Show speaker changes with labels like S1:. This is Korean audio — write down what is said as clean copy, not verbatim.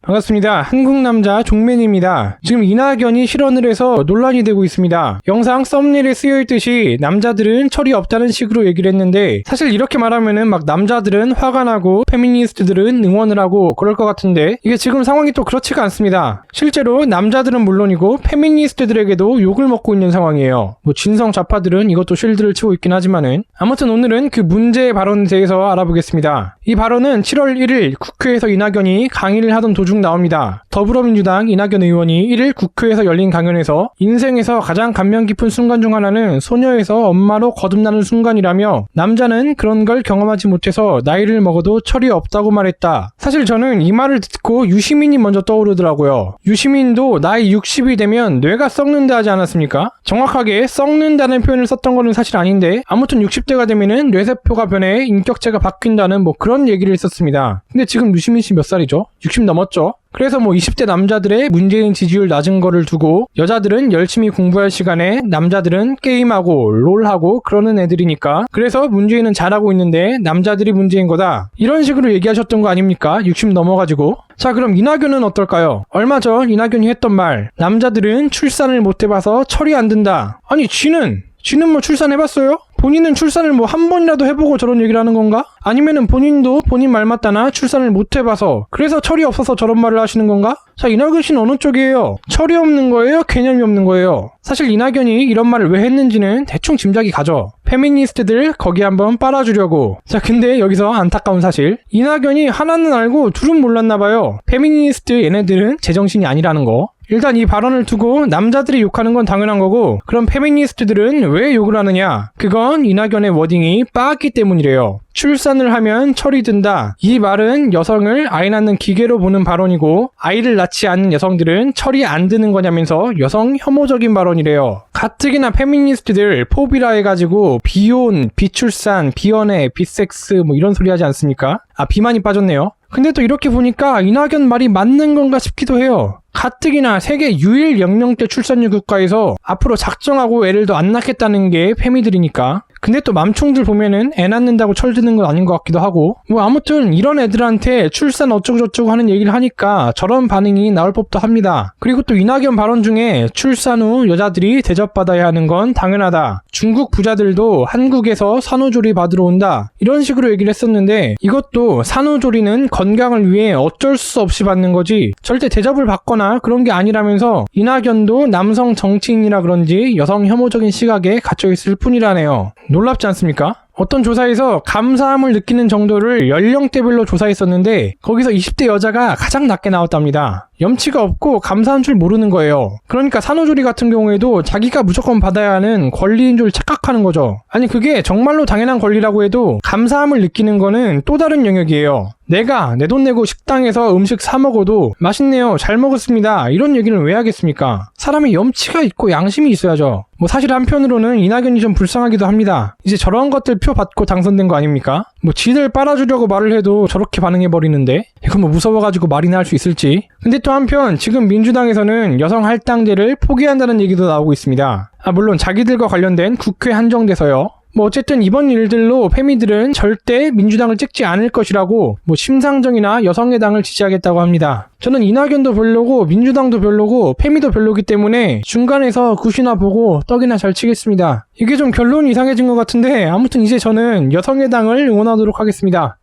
S1: 반갑습니다. 한국남자 종맨입니다. 지금 이낙연이 실언을 해서 논란이 되고 있습니다. 영상 썸네일에 쓰여있듯이 남자들은 철이 없다는 식으로 얘기를 했는데, 사실 이렇게 말하면은 막 남자들은 화가 나고 페미니스트들은 응원을 하고 그럴 것 같은데, 이게 지금 상황이 또 그렇지가 않습니다. 실제로 남자들은 물론이고 페미니스트들에게도 욕을 먹고 있는 상황이에요. 뭐 진성 좌파들은 이것도 쉴드를 치고 있긴 하지만은, 아무튼 오늘은 그 문제의 발언에 대해서 알아보겠습니다. 이 발언은 7월 1일 국회에서 이낙연이 강의를 하던 도중 나옵니다. 더불어민주당 이낙연 의원이 1일 국회에서 열린 강연에서 인생에서 가장 감명 깊은 순간 중 하나는 소녀에서 엄마로 거듭나는 순간이라며, 남자는 그런 걸 경험하지 못해서 나이를 먹어도 철이 없다고 말했다. 사실 저는 이 말을 듣고 유시민이 먼저 떠오르더라고요. 유시민도 나이 60이 되면 뇌가 썩는다 하지 않았습니까? 정확하게 썩는다는 표현을 썼던 거는 사실 아닌데, 아무튼 60대가 되면은 뇌세포가 변해 인격체가 바뀐다는 뭐 그런 얘기를 했었습니다. 근데 지금 유시민 씨 몇 살이죠? 60 넘었죠? 그래서 뭐 20대 남자들의 문재인 지지율 낮은 거를 두고 여자들은 열심히 공부할 시간에 남자들은 게임하고 롤하고 그러는 애들이니까, 그래서 문재인은 잘하고 있는데 남자들이 문제인 거다, 이런 식으로 얘기하셨던 거 아닙니까? 60 넘어가지고. 자, 그럼 이낙연은 어떨까요? 얼마 전 이낙연이 했던 말, 남자들은 출산을 못 해봐서 철이 안 든다. 아니 지는 뭐 출산해봤어요? 본인은 출산을 뭐 한 번이라도 해보고 저런 얘기를 하는 건가? 아니면은 본인도 본인 말 맞다나 출산을 못 해봐서 그래서 철이 없어서 저런 말을 하시는 건가? 자, 이낙연 씨는 어느 쪽이에요? 철이 없는 거예요? 개념이 없는 거예요? 사실 이낙연이 이런 말을 왜 했는지는 대충 짐작이 가죠. 페미니스트들 거기 한번 빨아주려고. 자, 근데 여기서 안타까운 사실, 이낙연이 하나는 알고 둘은 몰랐나봐요. 페미니스트 얘네들은 제정신이 아니라는 거. 일단 이 발언을 두고 남자들이 욕하는 건 당연한 거고, 그럼 페미니스트들은 왜 욕을 하느냐? 그건 이낙연의 워딩이 빠았기 때문이래요. 출산을 하면 철이 든다. 이 말은 여성을 아이 낳는 기계로 보는 발언이고, 아이를 낳지 않는 여성들은 철이 안 드는 거냐면서 여성 혐오적인 발언이래요. 가뜩이나 페미니스트들 포비라 해가지고 비혼, 비출산, 비연애, 비섹스 뭐 이런 소리 하지 않습니까? 아, 비만이 빠졌네요. 근데 또 이렇게 보니까 이낙연 말이 맞는 건가 싶기도 해요. 가뜩이나 세계 유일 영명대 출산율 국가에서 앞으로 작정하고 애를 더 안 낳겠다는 게 페미들이니까. 근데 또 맘충들 보면은 애 낳는다고 철드는 건 아닌 것 같기도 하고, 뭐 아무튼 이런 애들한테 출산 어쩌고저쩌고 하는 얘기를 하니까 저런 반응이 나올 법도 합니다. 그리고 또 이낙연 발언 중에 출산 후 여자들이 대접받아야 하는 건 당연하다, 중국 부자들도 한국에서 산후조리 받으러 온다, 이런 식으로 얘기를 했었는데, 이것도 산후조리는 건강을 위해 어쩔 수 없이 받는 거지 절대 대접을 받거나 그런 게 아니라면서, 이낙연도 남성 정치인이라 그런지 여성 혐오적인 시각에 갇혀있을 뿐이라네요. 놀랍지 않습니까? 어떤 조사에서 감사함을 느끼는 정도를 연령대별로 조사했었는데, 거기서 20대 여자가 가장 낮게 나왔답니다. 염치가 없고 감사한 줄 모르는 거예요. 그러니까 산후조리 같은 경우에도 자기가 무조건 받아야 하는 권리인 줄 착각하는 거죠. 아니 그게 정말로 당연한 권리라고 해도 감사함을 느끼는 거는 또 다른 영역이에요. 내가 내 돈 내고 식당에서 음식 사 먹어도 맛있네요, 잘 먹었습니다, 이런 얘기를 왜 하겠습니까? 사람이 염치가 있고 양심이 있어야죠. 뭐 사실 한편으로는 이낙연이 좀 불쌍하기도 합니다. 이제 저런 것들 표 받고 당선된 거 아닙니까? 뭐 지들 빨아주려고 말을 해도 저렇게 반응해버리는데, 이거 뭐 무서워가지고 말이나 할 수 있을지. 근데 또 한편 지금 민주당에서는 여성 할당제를 포기한다는 얘기도 나오고 있습니다. 아, 물론 자기들과 관련된 국회 한정돼서요. 뭐 어쨌든 이번 일들로 페미들은 절대 민주당을 찍지 않을 것이라고 뭐 심상정이나 여성의당을 지지하겠다고 합니다. 저는 이낙연도 별로고 민주당도 별로고 페미도 별로기 때문에 중간에서 굿이나 보고 떡이나 잘 치겠습니다. 이게 좀 결론이 이상해진 것 같은데, 아무튼 이제 저는 여성의당을 응원하도록 하겠습니다.